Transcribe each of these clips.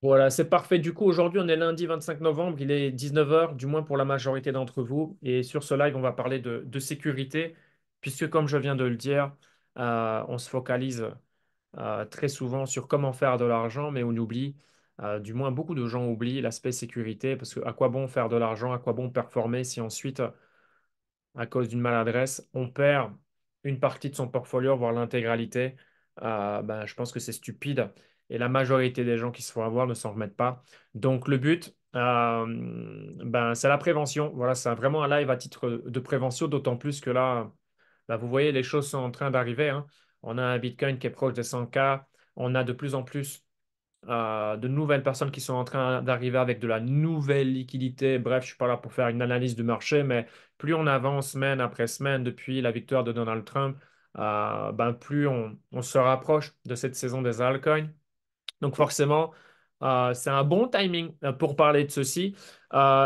Voilà, c'est parfait. Du coup, aujourd'hui, on est lundi 25 novembre, il est 19 heures, du moins pour la majorité d'entre vous. Et sur ce live, on va parler de sécurité, puisque comme je viens de le dire, on se focalise très souvent sur comment faire de l'argent, mais on oublie, du moins beaucoup de gens oublient l'aspect sécurité, parce que à quoi bon faire de l'argent, à quoi bon performer si ensuite à cause d'une maladresse, on perd une partie de son portfolio, voire l'intégralité. Ben, je pense que c'est stupide. Et la majorité des gens qui se font avoir ne s'en remettent pas. Donc le but, ben, c'est la prévention. Voilà, c'est vraiment un live à titre de prévention, d'autant plus que là, ben, vous voyez, les choses sont en train d'arriver, hein. On a un Bitcoin qui est proche des 100K. On a de plus en plus de nouvelles personnes qui sont en train d'arriver avec de la nouvelle liquidité. Bref, je suis pas là pour faire une analyse du marché, mais plus on avance semaine après semaine depuis la victoire de Donald Trump, ben plus on se rapproche de cette saison des altcoins. Donc forcément, c'est un bon timing pour parler de ceci.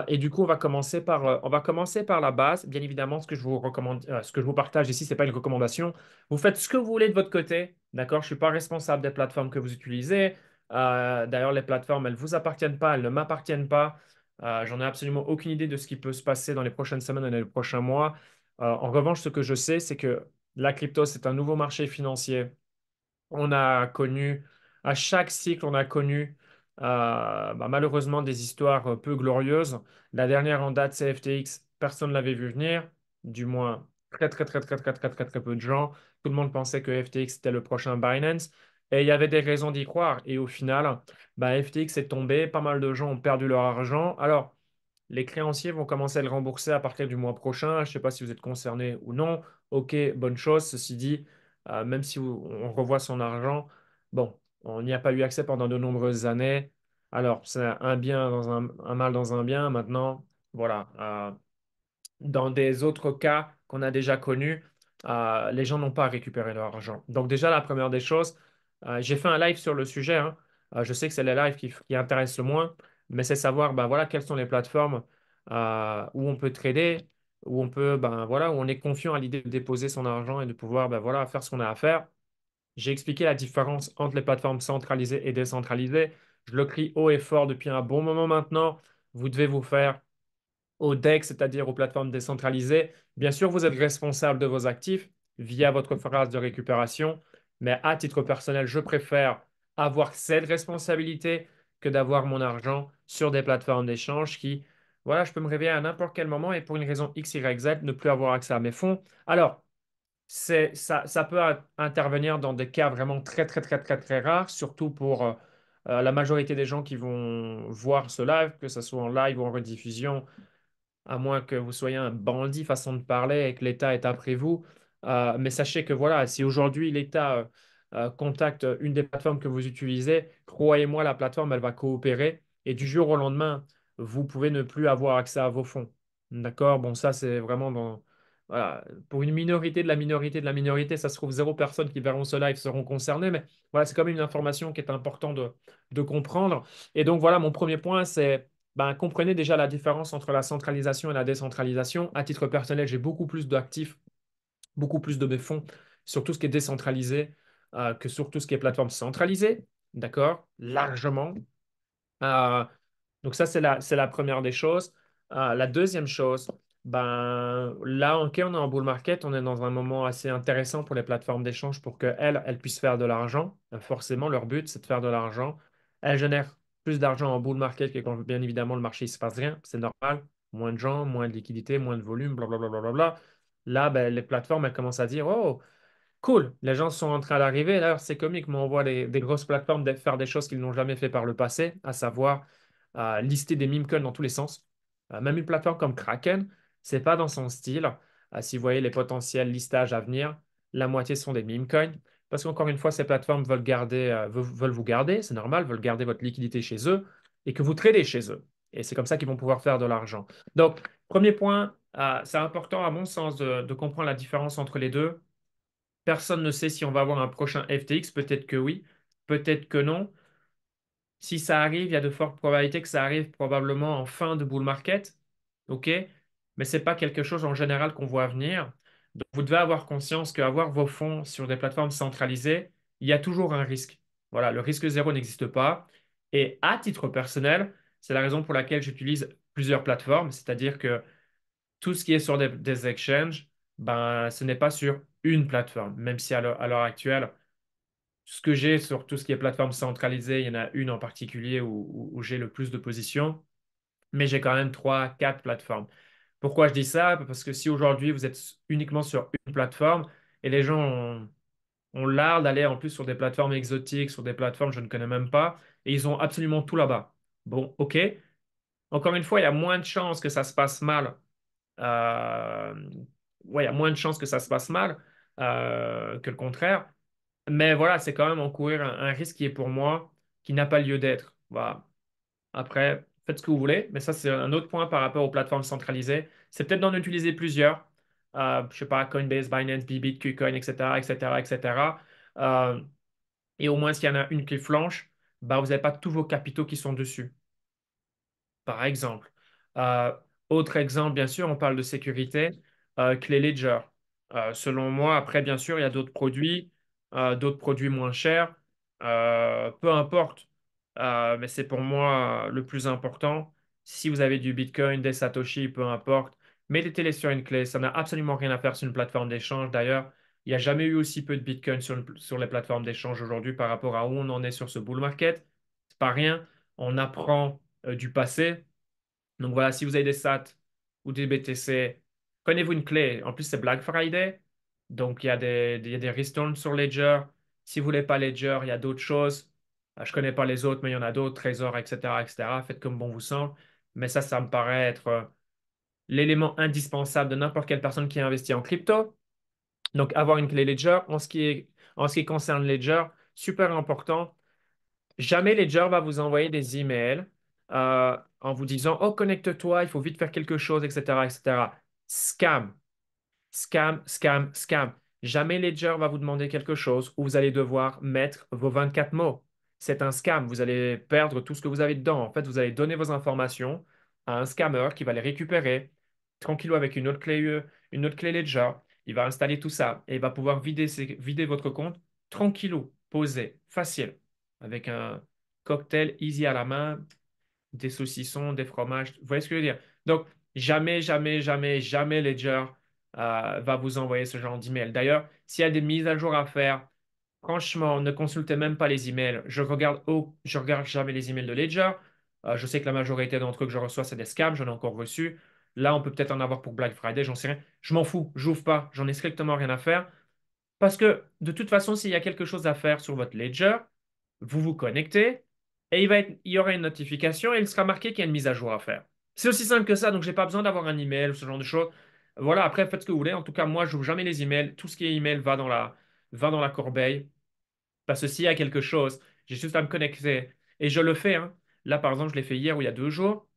Et du coup, on va commencer par la base. Bien évidemment, ce que je vous recommande, ce que je vous partage ici, c'est pas une recommandation. Vous faites ce que vous voulez de votre côté. D'accord? Je suis pas responsable des plateformes que vous utilisez. D'ailleurs, les plateformes, elles vous appartiennent pas, elles ne m'appartiennent pas. J'en ai absolument aucune idée de ce qui peut se passer dans les prochaines semaines et les prochains mois. En revanche, ce que je sais, c'est que la crypto, c'est un nouveau marché financier. On a connu, à chaque cycle, on a connu bah, malheureusement des histoires peu glorieuses. La dernière en date, c'est FTX. Personne ne l'avait vu venir, du moins très, très, très, très, très, très, très, très peu de gens. Tout le monde pensait que FTX était le prochain Binance. Et il y avait des raisons d'y croire. Et au final, bah, FTX est tombé, pas mal de gens ont perdu leur argent. Alors, les créanciers vont commencer à le rembourser à partir du mois prochain. Je ne sais pas si vous êtes concerné ou non. OK, bonne chose. Ceci dit, même si on revoit son argent, bon, on n'y a pas eu accès pendant de nombreuses années. Alors, c'est un bien dans un mal dans un bien. Maintenant, voilà. Dans des autres cas qu'on a déjà connus, les gens n'ont pas récupéré leur argent. Donc déjà, la première des choses, j'ai fait un live sur le sujet, hein. Je sais que c'est les lives qui intéressent le moins, mais c'est savoir ben, voilà, quelles sont les plateformes où on peut trader, où on peut, ben, voilà, où on est confiant à l'idée de déposer son argent et de pouvoir ben, voilà, faire ce qu'on a à faire. J'ai expliqué la différence entre les plateformes centralisées et décentralisées. Je le crie haut et fort depuis un bon moment maintenant. Vous devez vous faire au DEX, c'est-à-dire aux plateformes décentralisées. Bien sûr, vous êtes responsable de vos actifs via votre phrase de récupération, mais à titre personnel, je préfère avoir cette responsabilité que d'avoir mon argent sur des plateformes d'échange qui, voilà, je peux me réveiller à n'importe quel moment et pour une raison X, Y, Z, ne plus avoir accès à mes fonds. Alors, ça peut intervenir dans des cas vraiment très, très, très, très, très rares, surtout pour la majorité des gens qui vont voir ce live, que ce soit en live ou en rediffusion à moins que vous soyez un bandit façon de parler et que l'État est après vous. Mais sachez que voilà, si aujourd'hui l'État contacte une des plateformes que vous utilisez, croyez-moi, la plateforme, elle va coopérer et du jour au lendemain, vous pouvez ne plus avoir accès à vos fonds. D'accord? Bon, ça, c'est vraiment dans... Voilà. Pour une minorité de la minorité de la minorité, ça se trouve, zéro personne qui verront ce live seront concernés, mais voilà, c'est quand même une information qui est importante de comprendre. Et donc, voilà, mon premier point, c'est ben, comprenez déjà la différence entre la centralisation et la décentralisation. À titre personnel, j'ai beaucoup plus d'actifs, beaucoup plus de mes fonds sur tout ce qui est décentralisé que sur tout ce qui est plateforme centralisée. D'accord? Largement. Euh, donc ça, c'est la première des choses. La deuxième chose, ben, là, ok, on est en bull market, on est dans un moment assez intéressant pour les plateformes d'échange pour qu'elles, elles puissent faire de l'argent. Forcément, leur but, c'est de faire de l'argent. Elles génèrent plus d'argent en bull market que quand, bien évidemment, le marché, il se passe rien. C'est normal. Moins de gens, moins de liquidité, moins de volume, blablabla. Bla, bla, bla, bla. Là, ben, les plateformes, elles commencent à dire, oh, cool, les gens sont en train d'arriver. D'ailleurs, c'est comique, mais on voit des grosses plateformes faire des choses qu'ils n'ont jamais fait par le passé, à savoir lister des meme coins dans tous les sens. Même une plateforme comme Kraken, c'est pas dans son style. Si vous voyez les potentiels listages à venir, la moitié sont des meme coins. Parce qu'encore une fois, ces plateformes veulent garder, veulent vous garder, c'est normal, veulent garder votre liquidité chez eux et que vous tradez chez eux. Et c'est comme ça qu'ils vont pouvoir faire de l'argent. Donc, premier point, c'est important à mon sens de comprendre la différence entre les deux. Personne ne sait si on va avoir un prochain FTX. Peut-être que oui, peut-être que non. Si ça arrive, il y a de fortes probabilités que ça arrive probablement en fin de bull market. OK? Mais ce n'est pas quelque chose en général qu'on voit venir. Donc, vous devez avoir conscience qu'avoir vos fonds sur des plateformes centralisées, il y a toujours un risque. Voilà, le risque zéro n'existe pas. Et à titre personnel, c'est la raison pour laquelle j'utilise plusieurs plateformes, c'est-à-dire que tout ce qui est sur des exchanges, ben, ce n'est pas sur une plateforme, même si à l'heure actuelle, ce que j'ai sur tout ce qui est plateforme centralisée, il y en a une en particulier où j'ai le plus de positions, mais j'ai quand même trois, quatre plateformes. Pourquoi je dis ça? Parce que si aujourd'hui vous êtes uniquement sur une plateforme et les gens ont l'art d'aller en plus sur des plateformes exotiques, sur des plateformes que je ne connais même pas, et ils ont absolument tout là-bas. Bon, ok. Encore une fois, il y a moins de chances que ça se passe mal. Euh, ouais, il y a moins de chances que ça se passe mal que le contraire. Mais voilà, c'est quand même encourir un risque qui est pour moi, qui n'a pas lieu d'être. Voilà. Après, faites ce que vous voulez, mais ça, c'est un autre point par rapport aux plateformes centralisées. C'est peut-être d'en utiliser plusieurs. Je sais pas, Coinbase, Binance, Bybit, KuCoin, etc., etc., etc. Euh, et au moins, s'il y en a une qui flanche, bah, vous n'avez pas tous vos capitaux qui sont dessus par exemple. Euh, Autre exemple, bien sûr, on parle de sécurité, Clé Ledger. Selon moi, après, bien sûr, il y a d'autres produits moins chers, peu importe. Mais c'est pour moi le plus important. Si vous avez du Bitcoin, des Satoshi, peu importe, mettez-les sur une clé. Ça n'a absolument rien à faire sur une plateforme d'échange. D'ailleurs, il n'y a jamais eu aussi peu de Bitcoin sur les plateformes d'échange aujourd'hui par rapport à où on en est sur ce bull market. C'est pas rien. On apprend du passé. Donc voilà, si vous avez des SAT ou des BTC, prenez-vous une clé. En plus, c'est Black Friday. Donc il y a des ristournes sur Ledger. Si vous voulez pas Ledger, il y a d'autres choses. Je connais pas les autres, mais il y en a d'autres, Trésor, etc., etc. Faites comme bon vous semble. Mais ça me paraît être l'élément indispensable de n'importe quelle personne qui investit en crypto. Donc avoir une clé Ledger. En ce qui concerne Ledger, super important. Jamais Ledger va vous envoyer des emails en vous disant, oh, connecte-toi, il faut vite faire quelque chose, etc., etc. Scam, scam, scam, scam. Jamais Ledger va vous demander quelque chose où vous allez devoir mettre vos 24 mots. C'est un scam. Vous allez perdre tout ce que vous avez dedans. En fait, vous allez donner vos informations à un scammer qui va les récupérer tranquillou avec une autre clé Ledger. Il va installer tout ça et il va pouvoir vider votre compte tranquillou, posé, facile, avec un cocktail easy à la main, des saucissons, des fromages. Vous voyez ce que je veux dire? Donc, jamais, jamais, jamais, jamais Ledger va vous envoyer ce genre d'email. D'ailleurs, s'il y a des mises à jour à faire, franchement, ne consultez même pas les emails. Je regarde jamais les emails de Ledger. Je sais que la majorité d'entre eux que je reçois, c'est des scams. J'en ai encore reçu. Là, on peut peut-être en avoir pour Black Friday, j'en sais rien. Je m'en fous, j'ouvre pas. J'en ai strictement rien à faire. Parce que de toute façon, s'il y a quelque chose à faire sur votre Ledger, vous vous connectez et il y aura une notification et il sera marqué qu'il y a une mise à jour à faire. C'est aussi simple que ça, donc j'ai pas besoin d'avoir un email ou ce genre de choses. Voilà, après, faites ce que vous voulez. En tout cas, moi, je n'ouvre jamais les emails. Tout ce qui est email va dans la corbeille. Parce que s'il y a quelque chose, j'ai juste à me connecter. Et je le fais, hein. Là, par exemple, je l'ai fait hier ou il y a 2 jours.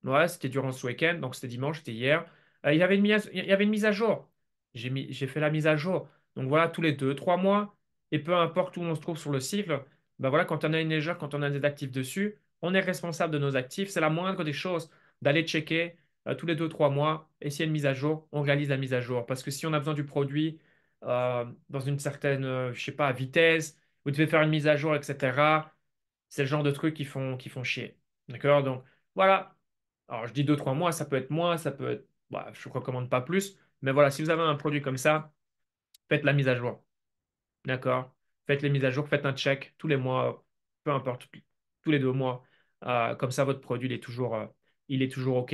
Ouais, c'était durant ce week-end, donc c'était dimanche, c'était hier. Il y avait une mise à jour. J'ai fait la mise à jour. Donc voilà, tous les 2, 3 mois, et peu importe où on se trouve sur le cycle, ben voilà, quand on a une légère, quand on a des actifs dessus, on est responsable de nos actifs. C'est la moindre des choses d'aller checker tous les 2, 3 mois. Et s'il y a une mise à jour, on réalise la mise à jour. Parce que si on a besoin du produit dans une certaine, je sais pas, vitesse, vous devez faire une mise à jour, etc. C'est le genre de trucs qui font chier. D'accord? Donc voilà. Alors, je dis 2, 3 mois, ça peut être moins, ça peut être. Bah, je ne recommande pas plus. Mais voilà, si vous avez un produit comme ça, faites la mise à jour. D'accord? Faites les mises à jour, faites un check tous les mois, peu importe, tous les 2 mois. Comme ça, votre produit il est toujours OK.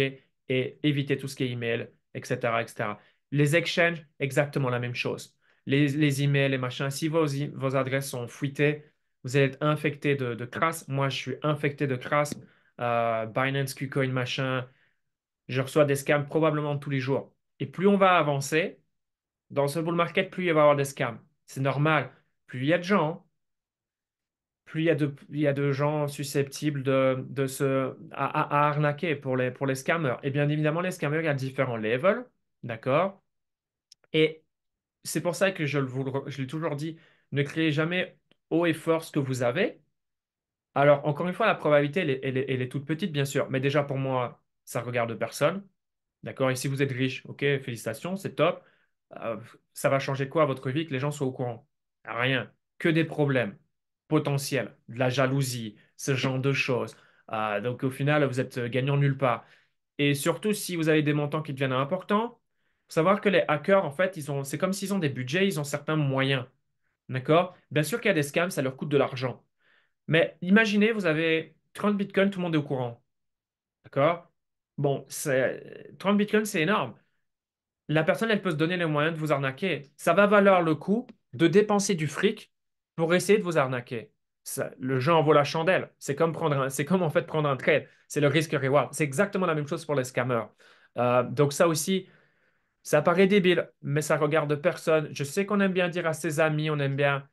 Et évitez tout ce qui est email, etc., etc. Les exchanges, exactement la même chose. Les emails, les machins, si vos adresses sont fuitées, vous allez être infecté de crasse. Moi, je suis infecté de crasse. Binance, KuCoin, machin. Je reçois des scams probablement tous les jours. Et plus on va avancer dans ce bull market, plus il va y avoir des scams. C'est normal. Plus il y a de gens, plus il y a de gens susceptibles à arnaquer pour les scammers. Et bien évidemment, les scammers, il y a différents levels. D'accord? Et c'est pour ça que je l'ai toujours dit, ne créez jamais haut et fort ce que vous avez. Alors, encore une fois, la probabilité, elle est toute petite, bien sûr. Mais déjà, pour moi, ça regarde personne. D'accord? Et si vous êtes riche, ok, félicitations, c'est top. Ça va changer quoi à votre vie que les gens soient au courant? Rien. Que des problèmes. potentiel, de la jalousie, ce genre de choses. Donc au final, vous êtes gagnant nulle part. Et surtout, si vous avez des montants qui deviennent importants, faut savoir que les hackers, en fait, c'est comme s'ils ont des budgets, ils ont certains moyens. D'accord? Bien sûr qu'il y a des scams, ça leur coûte de l'argent. Mais imaginez, vous avez 30 bitcoins, tout le monde est au courant. D'accord? Bon, 30 bitcoins, c'est énorme. La personne, elle peut se donner les moyens de vous arnaquer. Ça va valoir le coup de dépenser du fric pour essayer de vous arnaquer. Le jeu en vaut la chandelle. C'est comme en fait prendre un trade. C'est le risque-reward. C'est exactement la même chose pour les scammers. Donc ça aussi, ça paraît débile, mais ça regarde personne. Je sais qu'on aime bien dire à ses amis, on aime bien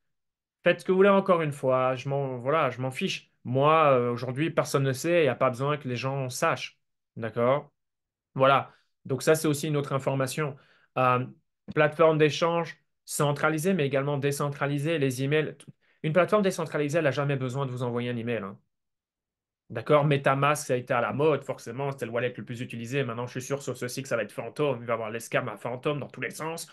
faites ce que vous voulez encore une fois. Voilà, je m'en fiche. Moi, aujourd'hui, personne ne sait. Il n'y a pas besoin que les gens sachent. D'accord? Voilà. Donc ça, c'est aussi une autre information. Euh, Plateforme d'échange centralisée, mais également décentralisée. Les emails. Une plateforme décentralisée, elle n'a jamais besoin de vous envoyer un email, hein. D'accord? MetaMask, ça a été à la mode, forcément. C'était le wallet le plus utilisé. Maintenant, je suis sûr sur ceci que ça va être Phantom. Il va y avoir les scams à Phantom dans tous les sens.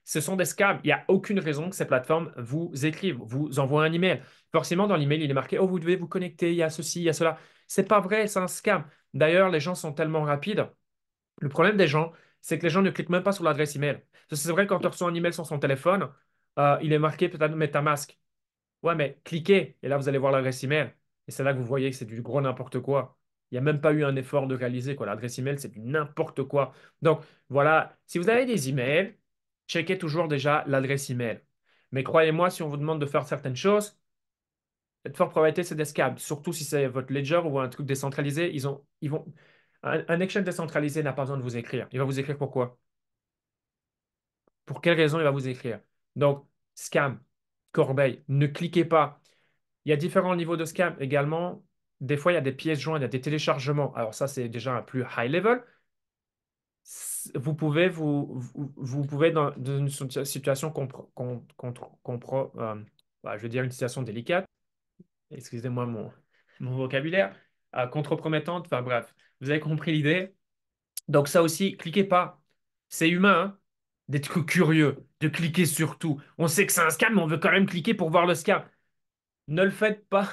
Ce sont des scams. Il n'y a aucune raison que ces plateformes vous écrivent, vous envoient un email. Forcément, dans l'email, il est marqué, oh, vous devez vous connecter, il y a ceci, il y a cela. C'est pas vrai, c'est un scam. D'ailleurs, les gens sont tellement rapides. Le problème des gens, c'est que les gens ne cliquent même pas sur l'adresse email. C'est vrai, quand on reçoit un email sur son téléphone, il est marqué peut-être MetaMask. Ouais, mais cliquez et là, vous allez voir l'adresse email. Et c'est là que vous voyez que c'est du gros n'importe quoi. Il n'y a même pas eu un effort de réaliser, quoi. L'adresse email, c'est du n'importe quoi. Donc, voilà, si vous avez des emails, checkez toujours déjà l'adresse email. Mais croyez-moi, si on vous demande de faire certaines choses, de forte probabilité, c'est des scams. Surtout si c'est votre ledger ou un truc décentralisé, ils vont. Un exchange décentralisé n'a pas besoin de vous écrire. Il va vous écrire pourquoi? Pour quelle raison il va vous écrire? Donc, scam, corbeille, ne cliquez pas. Il y a différents niveaux de scam également. Des fois, il y a des pièces jointes, il y a des téléchargements. Alors ça, c'est déjà un plus high level. Vous pouvez dans une situation je veux dire une situation délicate, excusez-moi mon vocabulaire, contre-promettante, enfin bref, vous avez compris l'idée. Donc ça aussi, cliquez pas. C'est humain, hein, d'être curieux, de cliquer sur tout. On sait que c'est un scam, mais on veut quand même cliquer pour voir le scam. Ne le faites pas.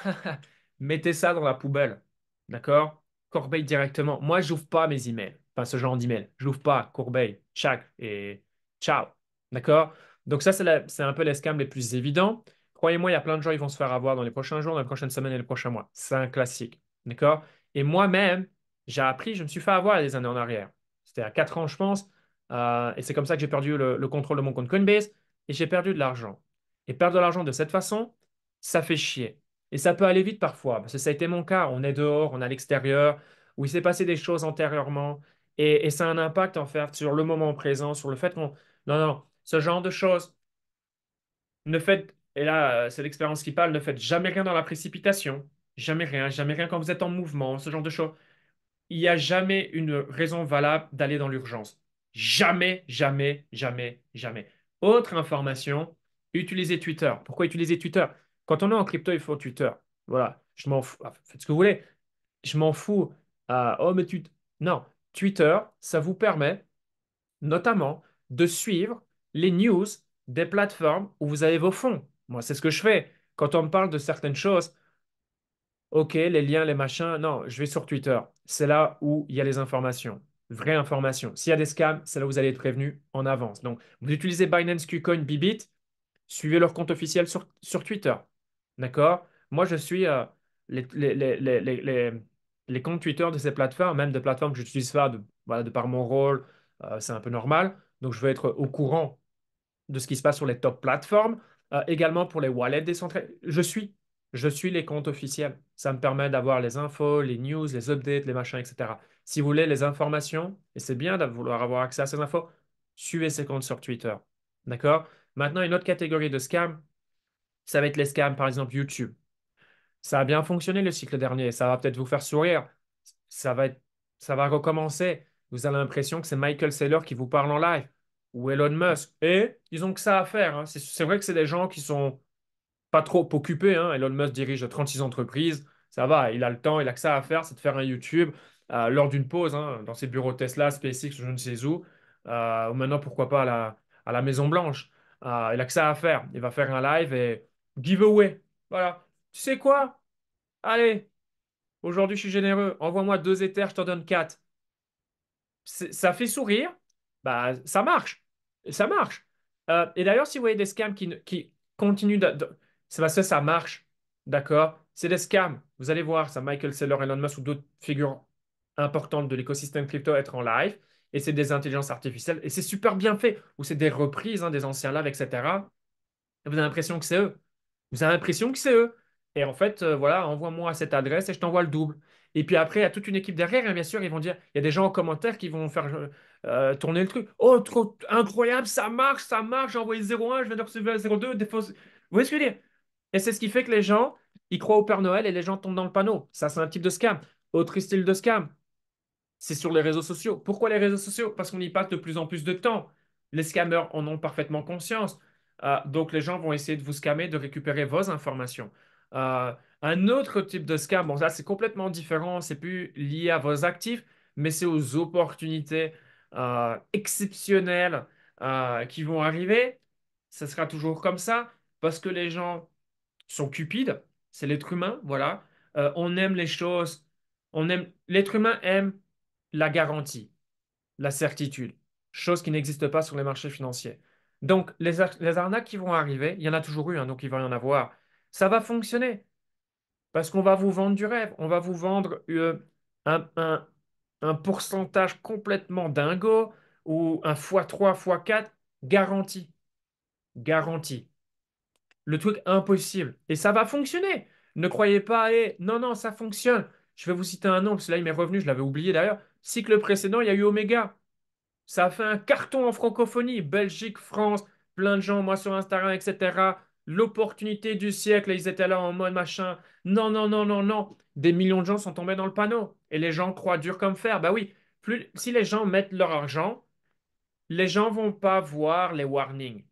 Mettez ça dans la poubelle. D'accord? Corbeille directement. Moi, j'ouvre pas mes emails. Enfin, ce genre d'email. Je l'ouvre pas. Corbeille, chac et ciao. D'accord? Donc ça, c'est un peu les scams les plus évidents. Croyez-moi, il y a plein de gens qui vont se faire avoir dans les prochains jours, dans les prochaines semaines et les prochains mois. C'est un classique. D'accord? Et moi-même, j'ai appris, je me suis fait avoir il y a des années en arrière. C'était à 4 ans, je pense. Et c'est comme ça que j'ai perdu le contrôle de mon compte Coinbase et j'ai perdu de l'argent. Et perdre de l'argent de cette façon, ça fait chier. Et ça peut aller vite parfois, parce que ça a été mon cas. On est dehors, on est à l'extérieur, où il s'est passé des choses antérieurement, et ça a un impact en fait sur le moment présent, sur le fait qu'on... Non, non, ce genre de choses, ne faites, et là, c'est l'expérience qui parle, ne faites jamais rien dans la précipitation, jamais rien quand vous êtes en mouvement, ce genre de choses. Il n'y a jamais une raison valable d'aller dans l'urgence. Jamais, jamais, jamais, jamais. Autre information, utilisez Twitter. Pourquoi utiliser Twitter? Quand on est en crypto, il faut Twitter. Voilà, je m'en fous. Faites ce que vous voulez. Je m'en fous. Oh, mais non, Twitter, ça vous permet notamment de suivre les news des plateformes où vous avez vos fonds. Moi, c'est ce que je fais. Quand on me parle de certaines choses, ok, les liens, les machins. Non, je vais sur Twitter. C'est là où il y a les informations, vraies informations. S'il y a des scams, c'est là où vous allez être prévenu en avance. Donc, vous utilisez Binance, Qcoin, Bybit, suivez leur compte officiel sur Twitter. D'accord? Moi, je suis les comptes Twitter de ces plateformes, même des plateformes que je n'utilise pas voilà, de par mon rôle, c'est un peu normal. Donc, je vais être au courant de ce qui se passe sur les top plateformes. Également pour les wallets décentralisés. Je suis les comptes officiels. Ça me permet d'avoir les infos, les news, les updates, les machins, etc. Si vous voulez les informations, et c'est bien de vouloir avoir accès à ces infos, suivez ces comptes sur Twitter. D'accord? Maintenant, une autre catégorie de scams, ça va être les scams, par exemple YouTube. Ça a bien fonctionné le cycle dernier. Ça va peut-être vous faire sourire. Ça va être, ça va recommencer. Vous avez l'impression que c'est Michael Saylor qui vous parle en live ou Elon Musk. Et ils ont que ça à faire, hein. C'est vrai que c'est des gens qui sont pas trop occupé, hein. Elon Musk dirige 36 entreprises. Ça va, il a le temps, il a que ça à faire, c'est de faire un YouTube lors d'une pause, hein, dans ses bureaux Tesla, SpaceX, je ne sais où. Ou maintenant, pourquoi pas à la Maison Blanche. Il a que ça à faire. Il va faire un live et giveaway. Voilà. Tu sais quoi? Allez, aujourd'hui je suis généreux. Envoie-moi 2 Ethers, je t'en donne 4. Ça fait sourire, bah, ça marche. Ça marche. Et d'ailleurs, si vous voyez des scams qui continuent c'est parce que ça marche. D'accord? C'est des scams. Vous allez voir ça, Michael Saylor, Elon Musk ou d'autres figures importantes de l'écosystème crypto être en live. Et c'est des intelligences artificielles. Et c'est super bien fait. Ou c'est des reprises hein, des anciens lives, etc. Et vous avez l'impression que c'est eux. Vous avez l'impression que c'est eux. Et en fait, voilà, envoie-moi à cette adresse et je t'envoie le double. Et puis après, il y a toute une équipe derrière, et bien sûr, ils vont dire, il y a des gens en commentaire qui vont faire tourner le truc. Oh, trop incroyable, ça marche, j'ai envoyé 01, je viens de recevoir 02, des fausses. Vous voyez ce que je veux dire? Et c'est ce qui fait que les gens, ils croient au Père Noël et les gens tombent dans le panneau. Ça, c'est un type de scam. Autre style de scam, c'est sur les réseaux sociaux. Pourquoi les réseaux sociaux? Parce qu'on y passe de plus en plus de temps. Les scammers en ont parfaitement conscience. Donc les gens vont essayer de vous scammer, de récupérer vos informations. Euh, un autre type de scam, bon ça c'est complètement différent, c'est plus lié à vos actifs, mais c'est aux opportunités exceptionnelles qui vont arriver. Ce sera toujours comme ça parce que les gens sont cupides, c'est l'être humain, voilà. On aime les choses, l'être humain aime la garantie, la certitude, chose qui n'existe pas sur les marchés financiers. Donc, les arnaques qui vont arriver, il y en a toujours eu, hein, donc il va y en avoir. Ça va fonctionner parce qu'on va vous vendre du rêve, on va vous vendre un, un- un pourcentage complètement dingo ou un x3, x4 garanti. Garanti. Le truc impossible. Et ça va fonctionner. Ne croyez pas, non, non, ça fonctionne. Je vais vous citer un nom, parce que là, il m'est revenu, je l'avais oublié d'ailleurs. Cycle précédent, il y a eu Omega. Ça a fait un carton en francophonie. Belgique, France, plein de gens, moi sur Instagram, etc. L'opportunité du siècle, ils étaient là en mode machin. Non, non, non, non, non. Des millions de gens sont tombés dans le panneau. Et les gens croient dur comme fer. Bah oui, si les gens mettent leur argent, les gens vont pas voir les warnings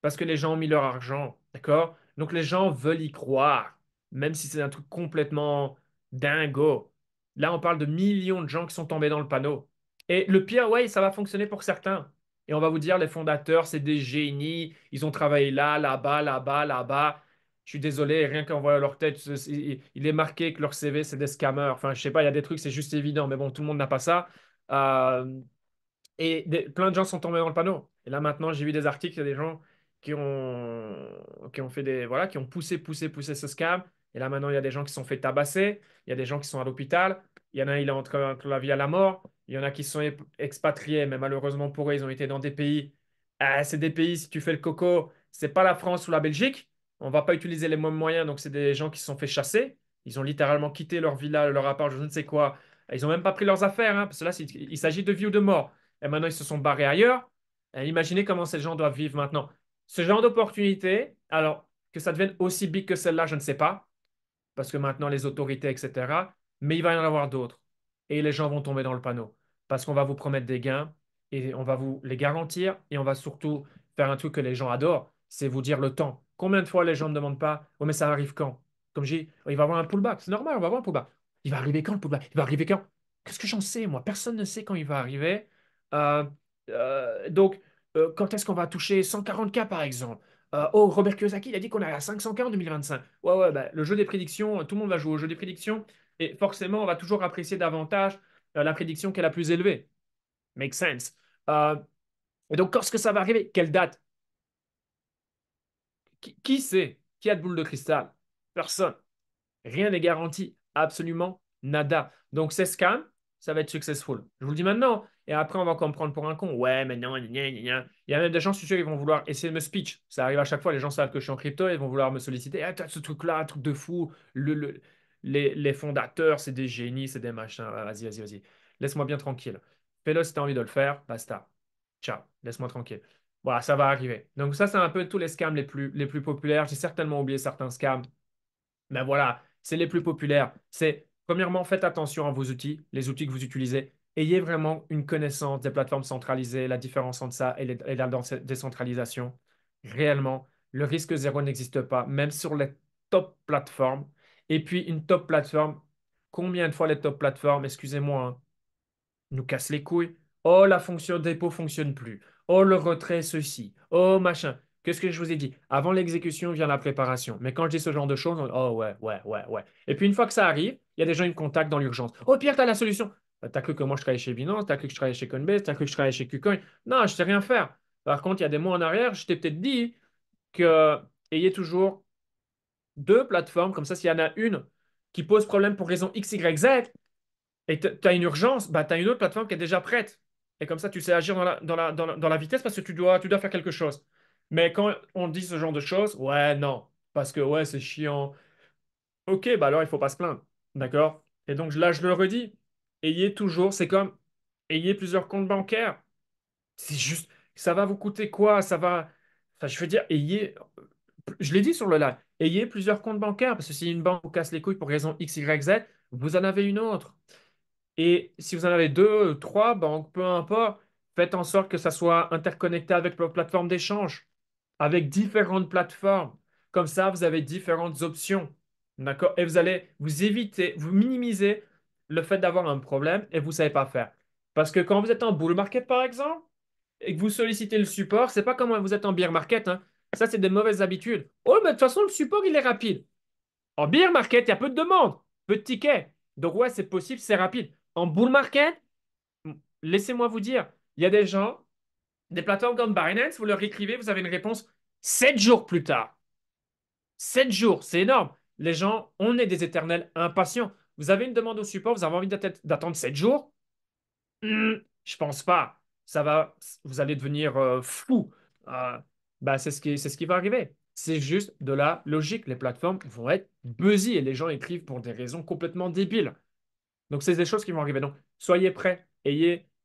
parce que les gens ont mis leur argent, d'accord? Donc les gens veulent y croire, même si c'est un truc complètement dingo. Là, on parle de millions de gens qui sont tombés dans le panneau. Et le pire, ouais, ça va fonctionner pour certains. Et on va vous dire, les fondateurs, c'est des génies, ils ont travaillé là, là-bas, là-bas, là-bas. Je suis désolé, rien qu'en voyant leur tête, il est marqué que leur CV, c'est des scammers. Enfin, je sais pas, il y a des trucs, c'est juste évident, mais bon, tout le monde n'a pas ça. Euh, et plein de gens sont tombés dans le panneau. Et là, maintenant, j'ai vu des articles, il y a des gens qui ont fait des, voilà, qui ont poussé ce scam. Et là, maintenant, il y a des gens qui se sont fait tabasser. Il y a des gens qui sont à l'hôpital. Il y en a, il est entre la vie et la mort. Il y en a qui se sont expatriés, mais malheureusement pour eux, ils ont été dans des pays. C'est des pays, si tu fais le coco, c'est pas la France ou la Belgique. On va pas utiliser les mêmes moyens. Donc, c'est des gens qui se sont fait chasser. Ils ont littéralement quitté leur villa, leur appart, je ne sais quoi. Ils ont même pas pris leurs affaires, hein, parce que là, il s'agit de vie ou de mort. Et maintenant, ils se sont barrés ailleurs. Et imaginez comment ces gens doivent vivre maintenant. Ce genre d'opportunité, alors que ça devienne aussi big que celle-là, je ne sais pas, parce que maintenant les autorités, etc. Mais il va y en avoir d'autres. Et les gens vont tomber dans le panneau. Parce qu'on va vous promettre des gains et on va vous les garantir. Et on va surtout faire un truc que les gens adorent, c'est vous dire le temps. Combien de fois les gens ne demandent pas, oh mais ça arrive quand? Comme j'ai dit, il va y avoir un pullback. C'est normal, on va avoir un pullback. Il va arriver quand le pullback? Il va arriver quand? Qu'est-ce que j'en sais, moi? Personne ne sait quand il va arriver. Euh, donc, quand est-ce qu'on va toucher 140K par exemple? Oh, Robert Kiyosaki, il a dit qu'on est à 500K en 2025. Ouais, ouais, bah, le jeu des prédictions, tout le monde va jouer au jeu des prédictions. Et forcément, on va toujours apprécier davantage la prédiction qui est la plus élevée. Make sense. Euh, et donc, quand est-ce que ça va arriver? Quelle date? Qui sait? Qui a de boule de cristal? Personne. Rien n'est garanti, absolument nada. Donc, ces scams, ça va être successful. Je vous le dis maintenant. Et après, on va encore me prendre pour un con. Ouais, mais non, gna, gna, gna, gna. Il y a même des gens, je suis sûr, ils vont vouloir essayer de me speech. Ça arrive à chaque fois. Les gens savent que je suis en crypto, ils vont vouloir me solliciter. Ah, t'as ce truc-là, un truc de fou. Les fondateurs, c'est des génies, c'est des machins. Ah, vas-y, vas-y, vas-y. Laisse-moi bien tranquille. Fais-le si t'as envie de le faire. Basta. Ciao. Laisse-moi tranquille. Voilà, ça va arriver. Donc, ça, c'est un peu tous les scams les plus populaires. J'ai certainement oublié certains scams. Ben voilà, c'est les plus populaires. C'est, premièrement, faites attention à vos outils, les outils que vous utilisez. Ayez vraiment une connaissance des plateformes centralisées, la différence entre ça et la décentralisation. Réellement, le risque zéro n'existe pas, même sur les top plateformes. Et puis, une top plateforme, combien de fois les top plateformes, excusez-moi, hein, nous cassent les couilles? Oh, la fonction dépôt fonctionne plus. Oh, le retrait, ceci. Oh, machin. Qu'est-ce que je vous ai dit? Avant l'exécution vient la préparation. Mais quand je dis ce genre de choses, oh ouais, ouais, ouais, ouais. Et puis une fois que ça arrive, il y a des gens qui me contactent dans l'urgence. Oh Pierre, t'as la solution. T'as cru que moi je travaillais chez Binance, t'as cru que je travaillais chez Coinbase, t'as cru que je travaillais chez KuCoin. Non, je sais rien faire. Par contre, il y a des mois en arrière, je t'ai peut-être dit que ayez toujours deux plateformes, comme ça, s'il y en a une qui pose problème pour raison X, Y, Z, et tu as une urgence, bah, tu as une autre plateforme qui est déjà prête. Et comme ça, tu sais agir dans la vitesse parce que tu dois faire quelque chose. Mais quand on dit ce genre de choses, ouais, non. Parce que ouais, c'est chiant. Ok, bah alors il faut pas se plaindre. D'accord? Et donc là, je le redis. Ayez toujours, c'est comme, ayez plusieurs comptes bancaires. C'est juste, ça va vous coûter quoi? Ça va. Enfin, je veux dire, je l'ai dit sur le live, ayez plusieurs comptes bancaires parce que si une banque vous casse les couilles pour raison X, Y, Z, vous en avez une autre. Et si vous en avez deux, trois banques, peu importe, faites en sorte que ça soit interconnecté avec votre plateforme d'échange, avec différentes plateformes. Comme ça, vous avez différentes options. D'accord? Et vous allez vous éviter, vous minimiser le fait d'avoir un problème et vous ne savez pas faire. Parce que quand vous êtes en bull market, par exemple, et que vous sollicitez le support, c'est pas comme vous êtes en bear market, hein. Ça, c'est des mauvaises habitudes. Oh, mais de toute façon, le support, il est rapide. En bear market, il y a peu de demandes, peu de tickets. Donc, ouais, c'est possible, c'est rapide. En bull market, laissez-moi vous dire, il y a des gens, des plateformes comme Binance, vous leur écrivez, vous avez une réponse 7 jours plus tard. 7 jours, c'est énorme. Les gens, on est des éternels impatients. Vous avez une demande au support, vous avez envie d'attendre 7 jours? Je pense pas. Ça va, vous allez devenir fou. Euh, bah, c'est ce qui va arriver. C'est juste de la logique. Les plateformes vont être busy et les gens écrivent pour des raisons complètement débiles. Donc, c'est des choses qui vont arriver. Donc, soyez prêts.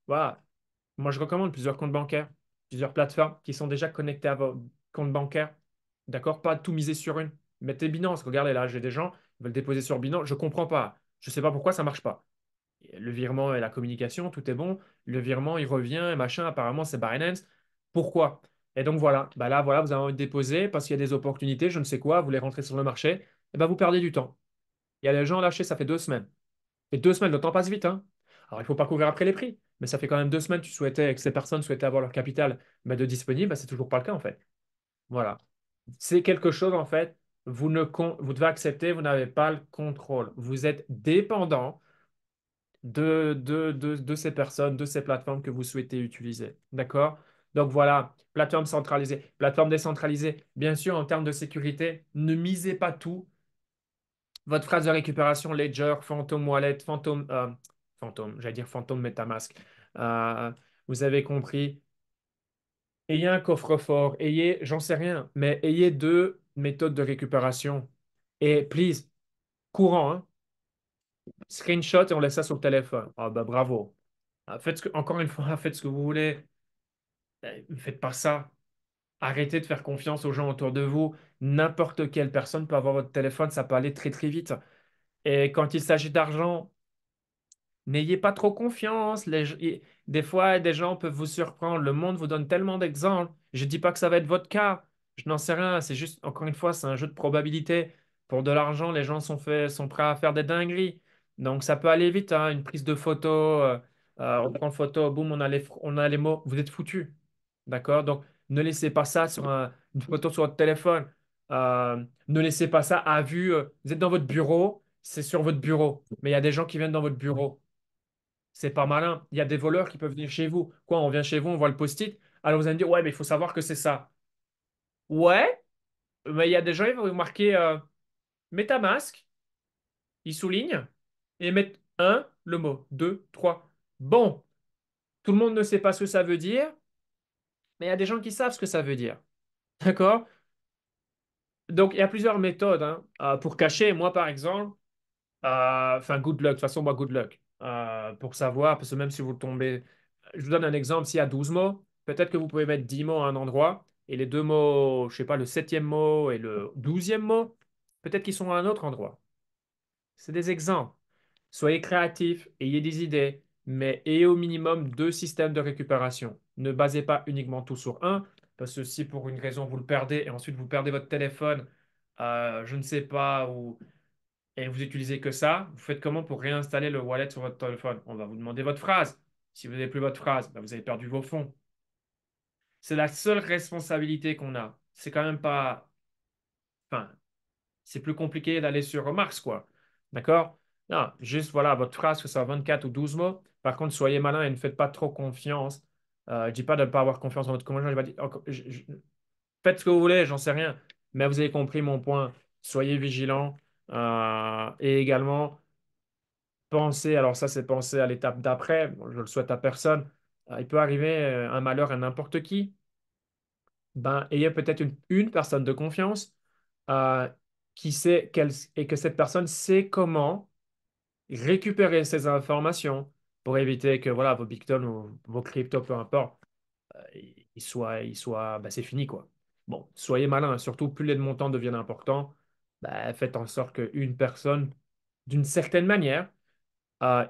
Voilà. Moi, je recommande plusieurs comptes bancaires, plusieurs plateformes qui sont déjà connectées à vos comptes bancaires. D'accord? Pas tout miser sur une. Mettez Binance. Regardez là, j'ai des gens qui veulent déposer sur Binance. Je comprends pas. Je sais pas pourquoi ça marche pas. Le virement et la communication, tout est bon. Le virement, il revient et machin. Apparemment, c'est Binance. Pourquoi? Et donc voilà, bah là, voilà, vous avez envie de déposer parce qu'il y a des opportunités, je ne sais quoi, vous voulez rentrer sur le marché, et ben vous perdez du temps. Il y a des gens lâchés, ça fait 2 semaines. Et 2 semaines, le temps passe vite, hein. Alors, il ne faut pas courir après les prix, mais ça fait quand même 2 semaines que ces personnes souhaitaient avoir leur capital mais de disponible, bah, c'est toujours pas le cas en fait. Voilà. C'est quelque chose en fait, vous devez accepter, vous n'avez pas le contrôle. Vous êtes dépendant de ces personnes, de ces plateformes que vous souhaitez utiliser. D'accord? Donc voilà, plateforme centralisée, plateforme décentralisée. Bien sûr, en termes de sécurité, ne misez pas tout. Votre phrase de récupération, Ledger, Phantom Wallet, Phantom, j'allais dire Phantom MetaMask. Euh, vous avez compris. Ayez un coffre-fort, j'en sais rien, mais ayez deux méthodes de récupération. Et please, courant, hein, screenshot et on laisse ça sur le téléphone. Ah bah bravo. Encore une fois, faites ce que vous voulez. Ne faites pas ça. Arrêtez de faire confiance aux gens autour de vous. N'importe quelle personne peut avoir votre téléphone, ça peut aller très très vite. Et quand il s'agit d'argent, n'ayez pas trop confiance. Des fois, des gens peuvent vous surprendre. Le monde vous donne tellement d'exemples. Je ne dis pas que ça va être votre cas. Je n'en sais rien. C'est juste, encore une fois, c'est un jeu de probabilité. Pour de l'argent, les gens sont prêts à faire des dingueries. Donc, ça peut aller vite, hein. Une prise de photo, on prend le photo, boum, on a les mots. Vous êtes foutus. D'accord? Donc, ne laissez pas ça sur une photo sur votre téléphone. Ne laissez pas ça à vue. Vous êtes dans votre bureau, c'est sur votre bureau. Mais il y a des gens qui viennent dans votre bureau. C'est pas malin. Il y a des voleurs qui peuvent venir chez vous. Quoi, on vient chez vous, on voit le post-it. Alors vous allez me dire, ouais, mais il faut savoir que c'est ça. Ouais, mais il y a des gens, ils vont vous marquer MetaMask, ils soulignent et mettent un, le mot, deux, trois. Bon, tout le monde ne sait pas ce que ça veut dire, mais il y a des gens qui savent ce que ça veut dire. D'accord? Donc, il y a plusieurs méthodes hein, pour cacher. Moi, par exemple, enfin, good luck. De toute façon, moi, good luck. Pour savoir, parce que même si vous tombez, je vous donne un exemple, s'il y a 12 mots, peut-être que vous pouvez mettre 10 mots à un endroit, et les deux mots, je sais pas, le septième mot et le 12e mot, peut-être qu'ils sont à un autre endroit. C'est des exemples. Soyez créatifs, ayez des idées, mais ayez au minimum deux systèmes de récupération. Ne basez pas uniquement tout sur un, parce que si pour une raison vous le perdez et ensuite vous perdez votre téléphone, je ne sais pas, et vous utilisez que ça, vous faites comment pour réinstaller le wallet sur votre téléphone? On va vous demander votre phrase. Si vous n'avez plus votre phrase, ben, vous avez perdu vos fonds. C'est la seule responsabilité qu'on a. c'est quand même pas. Enfin, c'est plus compliqué d'aller sur Mars, quoi. D'accord? Non, juste voilà, votre phrase, que ce soit 24 ou 12 mots. Par contre, soyez malin et ne faites pas trop confiance. Je dis pas de ne pas avoir confiance en votre conjoint. J'ai pas dit- encore- faites ce que vous voulez, j'en sais rien. Mais vous avez compris mon point. Soyez vigilants. Et également, pensez, alors ça, c'est penser à l'étape d'après. Bon, je le souhaite à personne. Il peut arriver un malheur à n'importe qui. Ben, ayez peut-être une personne de confiance euh, qui sait et que cette personne sait comment récupérer ces informations pour éviter que voilà, vos bitcoins ou vos cryptos, peu importe, ben, c'est fini quoi. Bon, soyez malin, hein. Surtout plus les montants deviennent importants, ben, faites en sorte qu'une personne, d'une certaine manière,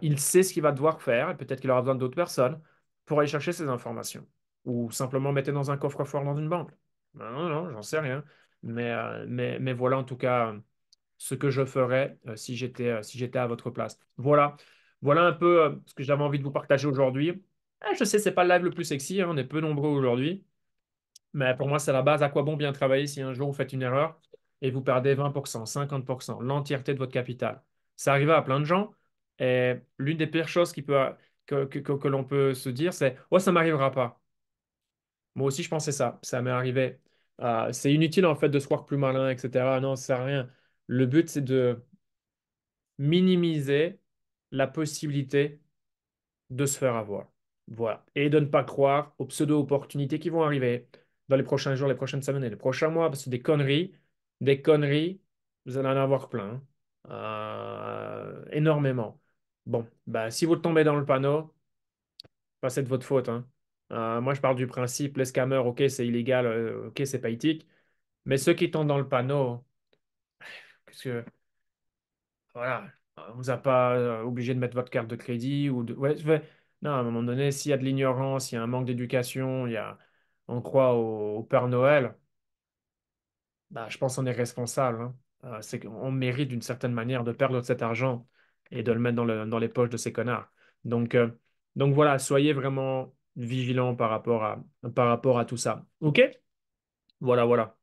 il sait ce qu'il va devoir faire, et peut-être qu'il aura besoin d'autres personnes pour aller chercher ces informations. Ou simplement mettez dans un coffre-fort dans une banque. Non, non, non, j'en sais rien. Mais voilà en tout cas ce que je ferais si j'étais à votre place. Voilà, voilà un peu ce que j'avais envie de vous partager aujourd'hui. Je sais, c'est pas le live le plus sexy, hein, on est peu nombreux aujourd'hui. Mais pour moi, c'est la base. À quoi bon bien travailler si un jour vous faites une erreur et vous perdez 20%, 50%, l'entièreté de votre capital? Ça arrive à plein de gens. Et l'une des pires choses que l'on peut se dire, c'est oh, ça m'arrivera pas. Moi aussi, je pensais ça. Ça m'est arrivé. C'est inutile en fait de se croire plus malin, etc. Non, ça sert à rien. Le but, c'est de minimiser la possibilité de se faire avoir. Voilà. Et de ne pas croire aux pseudo-opportunités qui vont arriver dans les prochains jours, les prochaines semaines et les prochains mois, parce que des conneries, vous allez en avoir plein, hein. Énormément. Bon, bah, si vous tombez dans le panneau, bah, c'est de votre faute, hein. Moi, je parle du principe, les scammers, ok, c'est illégal, ok, c'est pas éthique, mais ceux qui tombent dans le panneau, qu'est-ce que, voilà, on vous a pas obligé de mettre votre carte de crédit ou de. Ouais, non, à un moment donné, s'il y a de l'ignorance, il y a un manque d'éducation, on croit au Père Noël, bah, je pense qu'on est responsable, hein. C'est qu'on mérite d'une certaine manière de perdre cet argent et de le mettre dans les poches de ces connards. Donc, euh, donc voilà, soyez vraiment vigilants par rapport à tout ça. OK? Voilà, voilà.